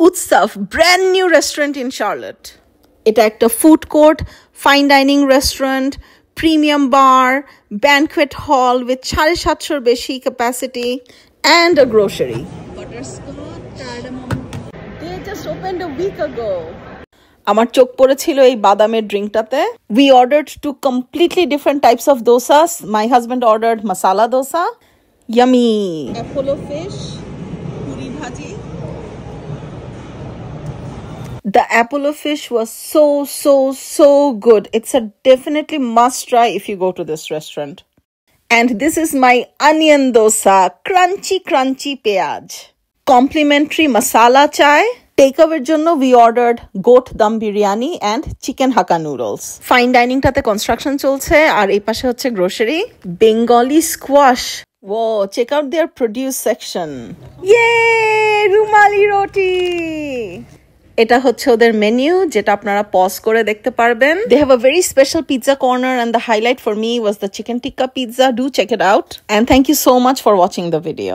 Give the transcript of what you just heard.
Utsav, brand new restaurant in Charlotte. এটা একটা food court, fine dining restaurant, premium bar, banquet hall with 750 বেশি capacity and a grocery. Butterscotch, cardamom. They just opened a week ago. আমার চোখ পড়েছিল এই বাদামের ড্রিঙ্কটাতে। We ordered two completely different types of dosas. My husband ordered masala dosa. Yummy. Apollo fish, puri bhaji. The Apollo fish was so good. It's a definitely must try if you go to this restaurant. And this is my onion dosa, crunchy peyaj. Complimentary masala chai. Takeaway jonno we ordered goat dum biryani and chicken hakka noodles. Fine dining tate construction cholche ar ei pashe hocche grocery. Bengali squash. Whoa, check out their produce section. Yay! Rumali roti! এটা হচ্ছে ওদের menu যেটা আপনারা pause করে দেখতে পারবেন। They have a very special pizza corner and the highlight for me was the chicken tikka pizza. Do check it out. And thank you so much for watching the video.